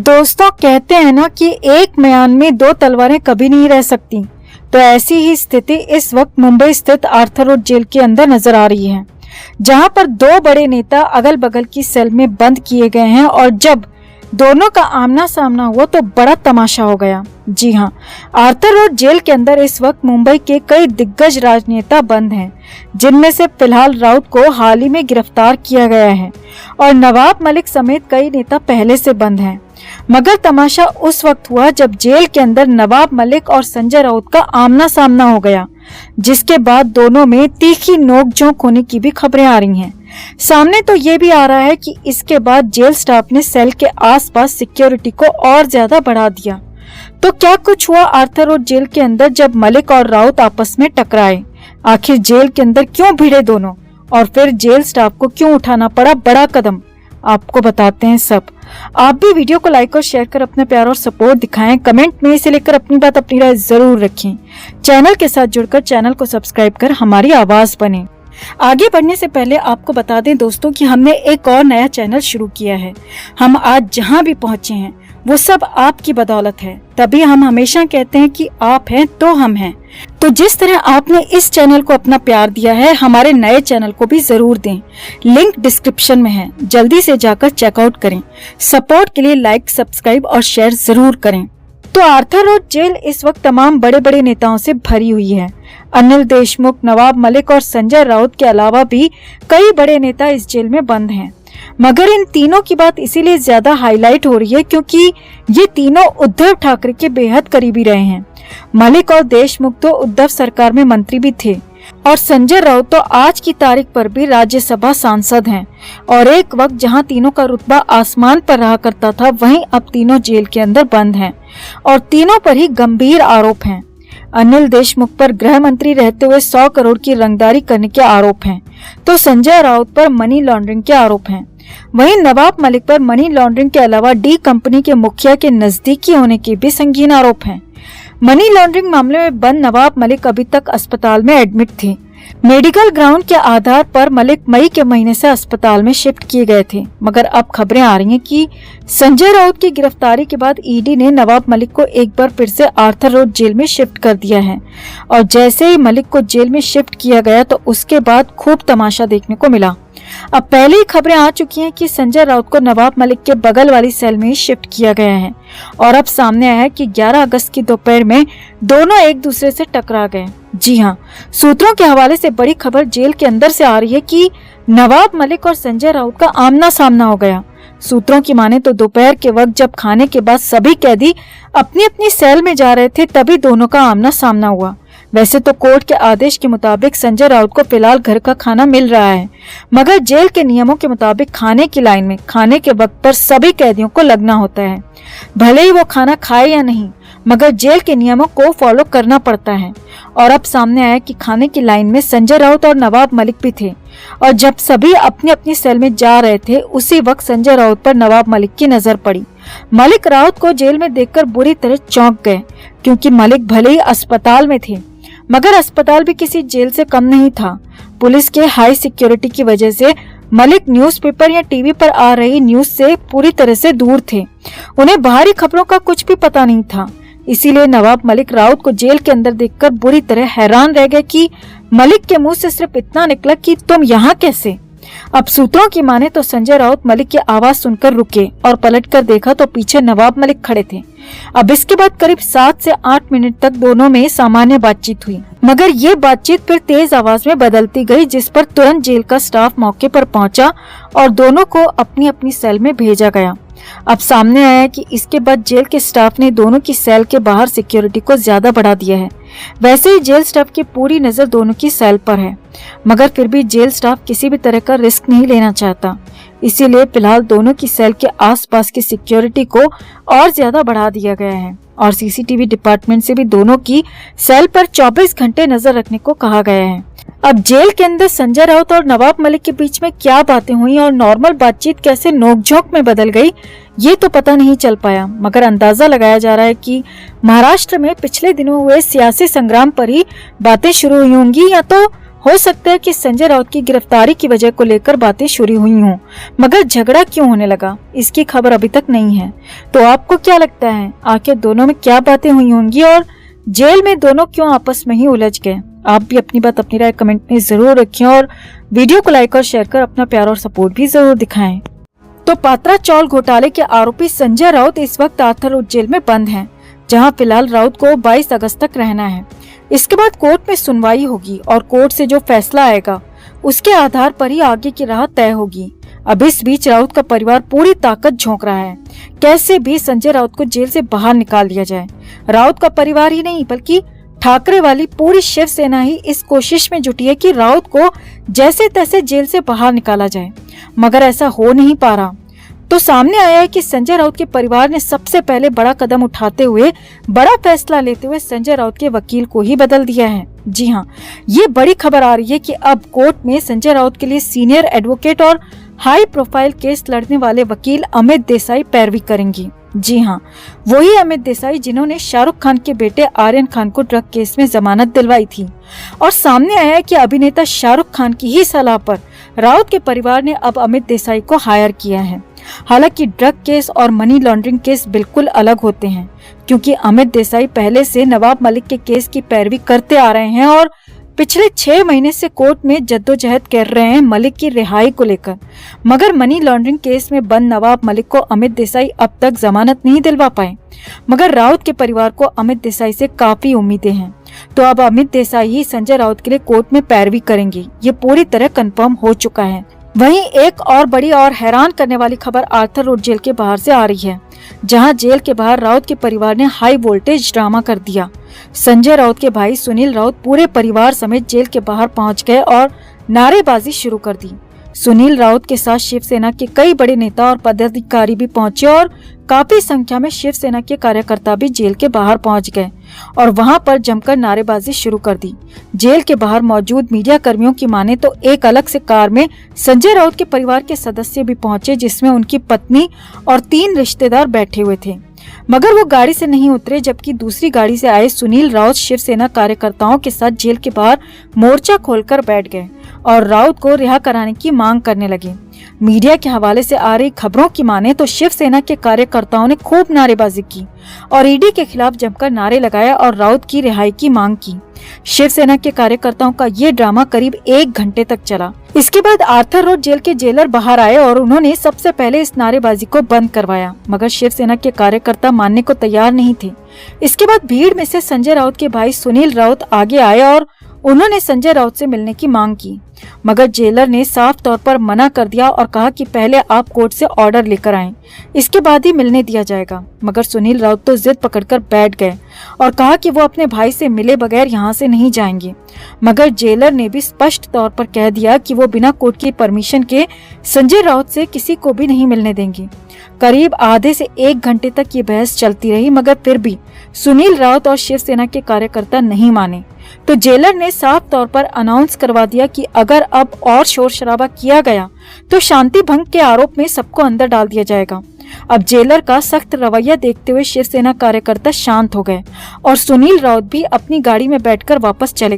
दोस्तों कहते हैं ना कि एक म्यान में दो तलवारें कभी नहीं रह सकती। तो ऐसी ही स्थिति इस वक्त मुंबई स्थित आर्थर रोड जेल के अंदर नजर आ रही है, जहां पर दो बड़े नेता अगल बगल की सेल में बंद किए गए हैं और जब दोनों का आमना सामना हुआ तो बड़ा तमाशा हो गया। जी हाँ, आर्थर रोड जेल के अंदर इस वक्त मुंबई के कई दिग्गज राजनेता बंद हैं, जिनमें से फिलहाल राउत को हाल ही में गिरफ्तार किया गया है और नवाब मलिक समेत कई नेता पहले से बंद हैं। मगर तमाशा उस वक्त हुआ जब जेल के अंदर नवाब मलिक और संजय राउत का आमना सामना हो गया, जिसके बाद दोनों में तीखी नोकझोंक होने की भी खबरें आ रही हैं। सामने तो ये भी आ रहा है कि इसके बाद जेल स्टाफ ने सेल के आसपास सिक्योरिटी को और ज्यादा बढ़ा दिया। तो क्या कुछ हुआ आर्थर रोड जेल के अंदर जब मलिक और राउत आपस में टकराए? आखिर जेल के अंदर क्यों भिड़े दोनों और फिर जेल स्टाफ को क्यों उठाना पड़ा बड़ा कदम? आपको बताते हैं सब। आप भी वीडियो को लाइक और शेयर कर अपना प्यार और सपोर्ट दिखाएं। कमेंट में इसे लेकर अपनी बात अपनी राय जरूर रखें। चैनल के साथ जुड़कर चैनल को सब्सक्राइब कर हमारी आवाज बने। आगे बढ़ने से पहले आपको बता दें दोस्तों कि हमने एक और नया चैनल शुरू किया है। हम आज जहां भी पहुंचे हैं वो सब आपकी बदौलत है, तभी हम हमेशा कहते हैं कि आप हैं तो हम हैं। तो जिस तरह आपने इस चैनल को अपना प्यार दिया है, हमारे नए चैनल को भी जरूर दें। लिंक डिस्क्रिप्शन में है, जल्दी से जाकर चेकआउट करें। सपोर्ट के लिए लाइक, सब्सक्राइब और शेयर जरूर करें। तो आर्थर रोड जेल इस वक्त तमाम बड़े बड़े नेताओं से भरी हुई है। अनिल देशमुख, नवाब मलिक और संजय राउत के अलावा भी कई बड़े नेता इस जेल में बंद हैं। मगर इन तीनों की बात इसीलिए ज्यादा हाईलाइट हो रही है क्योंकि ये तीनों उद्धव ठाकरे के बेहद करीबी रहे हैं। मलिक और देशमुख तो उद्धव सरकार में मंत्री भी थे और संजय राउत तो आज की तारीख पर भी राज्यसभा सांसद हैं। और एक वक्त जहां तीनों का रुतबा आसमान पर रहा करता था, वहीं अब तीनों जेल के अंदर बंद हैं और तीनों पर ही गंभीर आरोप हैं। अनिल देशमुख पर गृह मंत्री रहते हुए 100 करोड़ की रंगदारी करने के आरोप हैं, तो संजय राउत पर मनी लॉन्ड्रिंग के आरोप हैं। वहीं नवाब मलिक पर मनी लॉन्ड्रिंग के अलावा डी कंपनी के मुखिया के नजदीकी होने के भी संगीन आरोप हैं। मनी लॉन्ड्रिंग मामले में बंद नवाब मलिक अभी तक अस्पताल में एडमिट थे। मेडिकल ग्राउंड के आधार पर मलिक मई के महीने से अस्पताल में शिफ्ट किए गए थे। मगर अब खबरें आ रही हैं कि संजय राउत की गिरफ्तारी के बाद ईडी ने नवाब मलिक को एक बार फिर से आर्थर रोड जेल में शिफ्ट कर दिया है। और जैसे ही मलिक को जेल में शिफ्ट किया गया तो उसके बाद खूब तमाशा देखने को मिला। अब पहले ही खबरें आ चुकी हैं कि संजय राउत को नवाब मलिक के बगल वाली सेल में शिफ्ट किया गया है और अब सामने आया है कि 11 अगस्त की दोपहर में दोनों एक दूसरे से टकरा गए। जी हाँ, सूत्रों के हवाले से बड़ी खबर जेल के अंदर से आ रही है कि नवाब मलिक और संजय राउत का आमना सामना हो गया। सूत्रों की माने तो दोपहर के वक्त जब खाने के बाद सभी कैदी अपनी अपनी सेल में जा रहे थे, तभी दोनों का आमना सामना हुआ। वैसे तो कोर्ट के आदेश के मुताबिक संजय राउत को फिलहाल घर का खाना मिल रहा है, मगर जेल के नियमों के मुताबिक खाने की लाइन में खाने के वक्त पर सभी कैदियों को लगना होता है। भले ही वो खाना खाए या नहीं, मगर जेल के नियमों को फॉलो करना पड़ता है। और अब सामने आया कि खाने की लाइन में संजय राउत और नवाब मलिक भी थे और जब सभी अपनी अपनी सेल में जा रहे थे, उसी वक्त संजय राउत पर नवाब मलिक की नजर पड़ी। मलिक राउत को जेल में देखकर बुरी तरह चौंक गए, क्योंकि मलिक भले ही अस्पताल में थे, मगर अस्पताल भी किसी जेल से कम नहीं था। पुलिस के हाई सिक्योरिटी की वजह से मलिक न्यूज़पेपर या टीवी पर आ रही न्यूज से पूरी तरह से दूर थे। उन्हें बाहरी खबरों का कुछ भी पता नहीं था। इसीलिए नवाब मलिक राउत को जेल के अंदर देखकर बुरी तरह हैरान रह गए कि मलिक के मुंह से सिर्फ इतना निकला कि तुम यहाँ कैसे। अब सूत्रों की माने तो संजय राउत मलिक की आवाज सुनकर रुके और पलटकर देखा तो पीछे नवाब मलिक खड़े थे। अब इसके बाद करीब 7 से 8 मिनट तक दोनों में सामान्य बातचीत हुई, मगर ये बातचीत फिर तेज आवाज में बदलती गई, जिस पर तुरंत जेल का स्टाफ मौके पर पहुंचा और दोनों को अपनी अपनी सेल में भेजा गया। अब सामने आया कि इसके बाद जेल के स्टाफ ने दोनों की सेल के बाहर सिक्योरिटी को ज्यादा बढ़ा दिया है। वैसे ही जेल स्टाफ की पूरी नजर दोनों की सेल पर है, मगर फिर भी जेल स्टाफ किसी भी तरह का रिस्क नहीं लेना चाहता। इसीलिए फिलहाल दोनों की सेल के आसपास की सिक्योरिटी को और ज्यादा बढ़ा दिया गया है और सीसीटीवी डिपार्टमेंट से भी दोनों की सेल पर 24 घंटे नजर रखने को कहा गया है। अब जेल के अंदर संजय राउत और नवाब मलिक के बीच में क्या बातें हुई और नॉर्मल बातचीत कैसे नोकझोंक में बदल गई, ये तो पता नहीं चल पाया। मगर अंदाजा लगाया जा रहा है कि महाराष्ट्र में पिछले दिनों हुए सियासी संग्राम पर ही बातें शुरू हुई होंगी, या तो हो सकता है कि संजय राउत की गिरफ्तारी की वजह को लेकर बातें शुरू हुई हों, मगर झगड़ा क्यों होने लगा इसकी खबर अभी तक नहीं है। तो आपको क्या लगता है, आखिर दोनों में क्या बातें हुई होंगी और जेल में दोनों क्यों आपस में ही उलझ गए? आप भी अपनी बात, अपनी राय कमेंट में जरूर रखें और वीडियो को लाइक और शेयर कर अपना प्यार और सपोर्ट भी जरूर दिखाएं। तो पात्रा चावल घोटाले के आरोपी संजय राउत इस वक्त आर्थर रोड जेल में बंद हैं, जहां फिलहाल राउत को 22 अगस्त तक रहना है। इसके बाद कोर्ट में सुनवाई होगी और कोर्ट से जो फैसला आएगा उसके आधार पर ही आगे की राह तय होगी। अब इस बीच राउत का परिवार पूरी ताकत झोंक रहा है, कैसे भी संजय राउत को जेल से बाहर निकाल दिया जाए। राउत का परिवार ही नहीं बल्कि ठाकरे वाली पूरी शिवसेना ही इस कोशिश में जुटी है कि राउत को जैसे तैसे जेल से बाहर निकाला जाए, मगर ऐसा हो नहीं पा रहा। तो सामने आया है कि संजय राउत के परिवार ने सबसे पहले बड़ा कदम उठाते हुए, बड़ा फैसला लेते हुए संजय राउत के वकील को ही बदल दिया है। जी हाँ, ये बड़ी खबर आ रही है कि अब कोर्ट में संजय राउत के लिए सीनियर एडवोकेट और हाई प्रोफाइल केस लड़ने वाले वकील अमित देसाई पैरवी करेंगी। जी हाँ, वही अमित देसाई जिन्होंने शाहरुख खान के बेटे आर्यन खान को ड्रग केस में जमानत दिलवाई थी। और सामने आया है कि अभिनेता शाहरुख खान की ही सलाह पर राउत के परिवार ने अब अमित देसाई को हायर किया है। हालांकि ड्रग केस और मनी लॉन्ड्रिंग केस बिल्कुल अलग होते हैं, क्योंकि अमित देसाई पहले से नवाब मलिक के केस की पैरवी करते आ रहे हैं और पिछले 6 महीने से कोर्ट में जद्दोजहद कर रहे हैं मलिक की रिहाई को लेकर। मगर मनी लॉन्ड्रिंग केस में बंद नवाब मलिक को अमित देसाई अब तक जमानत नहीं दिलवा पाए, मगर राउत के परिवार को अमित देसाई से काफी उम्मीदें हैं। तो अब अमित देसाई ही संजय राउत के लिए कोर्ट में पैरवी करेंगे, ये पूरी तरह कंफर्म हो चुका है। वहीं एक और बड़ी और हैरान करने वाली खबर आर्थर रोड जेल के बाहर से आ रही है, जहां जेल के बाहर राउत के परिवार ने हाई वोल्टेज ड्रामा कर दिया। संजय राउत के भाई सुनील राउत पूरे परिवार समेत जेल के बाहर पहुंच गए और नारेबाजी शुरू कर दी। सुनील राउत के साथ शिवसेना के कई बड़े नेता और पदाधिकारी भी पहुंचे और काफी संख्या में शिवसेना के कार्यकर्ता भी जेल के बाहर पहुंच गए और वहां पर जमकर नारेबाजी शुरू कर दी। जेल के बाहर मौजूद मीडिया कर्मियों की माने तो एक अलग से कार में संजय राउत के परिवार के सदस्य भी पहुंचे, जिसमें उनकी पत्नी और 3 रिश्तेदार बैठे हुए थे, मगर वो गाड़ी से नहीं उतरे। जबकि दूसरी गाड़ी से आए सुनील राउत शिवसेना कार्यकर्ताओं के साथ जेल के बाहर मोर्चा खोलकर बैठ गए और राउत को रिहा कराने की मांग करने लगे। मीडिया के हवाले से आ रही खबरों की माने तो शिवसेना के कार्यकर्ताओं ने खूब नारेबाजी की और ईडी के खिलाफ जमकर नारे लगाए और राउत की रिहाई की मांग की। शिवसेना के कार्यकर्ताओं का ये ड्रामा करीब 1 घंटे तक चला। इसके बाद आर्थर रोड जेल के जेलर बाहर आए और उन्होंने सबसे पहले इस नारेबाजी को बंद करवाया, मगर शिवसेना के कार्यकर्ता मानने को तैयार नहीं थे। इसके बाद भीड़ में से संजय राउत के भाई सुनील राउत आगे आए और उन्होंने संजय राउत से मिलने की मांग की, मगर जेलर ने साफ तौर पर मना कर दिया और कहा कि पहले आप कोर्ट से ऑर्डर लेकर आएं, इसके बाद ही मिलने दिया जाएगा। मगर सुनील राउत तो जिद पकड़कर बैठ गए और कहा कि वो अपने भाई से मिले बगैर यहाँ से नहीं जाएंगे। मगर जेलर ने भी स्पष्ट तौर पर कह दिया कि वो बिना कोर्ट की परमिशन के संजय राउत से किसी को भी नहीं मिलने देंगे। करीब आधे से 1 घंटे तक ये बहस चलती रही, मगर फिर भी सुनील राउत और शिवसेना के कार्यकर्ता नहीं माने। तो जेलर ने साफ तौर पर अनाउंस करवा दिया कि अगर अब और शोर शराबा किया गया तो शांति भंग के आरोप में सबको अंदर डाल दिया जाएगा। अब जेलर का सख्त रवैया देखते हुए शिवसेना कार्यकर्ता शांत हो गए और सुनील राउत भी अपनी गाड़ी में बैठकर वापस चले।